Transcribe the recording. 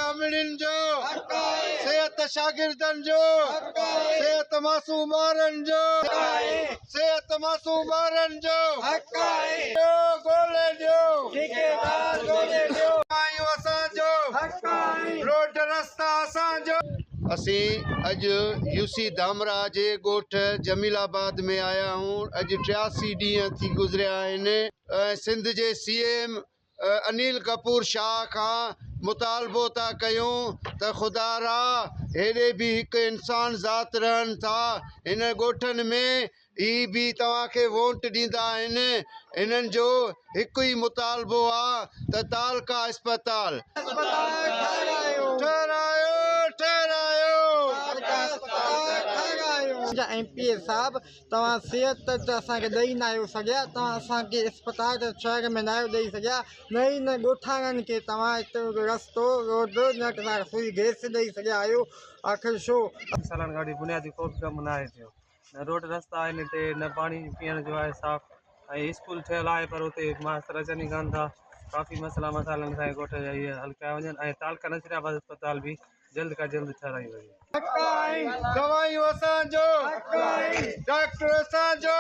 आमिरनि जो, सेहत शागिर्दनि जो, सेहत मासूम ॿारनि जो, सेहत मासूम ॿारनि जो ॻोल्हे ॾियो, असांजो रोड रस्ता असांजो। असीं अॼु यूसी धामरा जे ॻोठ जमीलाबाद में आया आहियूं। अॼु 83 ॾींहं थी गुज़रिया आहिनि। सिंध जे CM अनिल कपूर शाह खां मुतालबो था कयूं त ख़ुदा रा हेॾे बि हिकु इंसान ज़ात रहनि था हिन ॻोठनि में, ही बि तव्हांखे वोट ॾींदा आहिनि। हिननि जो हिकु ई मुतालबो आहे त तालका अस्पताल MP साहब तव्हां सिहत त असांखे ॾेई न आहियो सघिया, तव्हां असांखे अस्पताल शहर में न आहियो ॾेई सघिया, न ई न ॻोठाणनि खे तव्हां हिते रस्तो रोड न सुई गैस ॾेई सघिया आहियो। आख़िर छो सालनि खां वठी बुनियादी को बि कमु न आहे थियो, न रोड रस्ता आहिनि हिते, न पाणी पीअण जो आहे साफ़, ऐं स्कूल ठहियलु आहे पर हुते मास्तर अचनि ई कान था। काफ़ी मसइला मसाइलनि असांजे ॻोठ जा इहे हल कया वञनि, ऐं तालका नसीराबाद अस्पताल बि जल्द खां जल्द ठाराई वञे। दवाइयूं असांजो, डॉक्टर असांजो।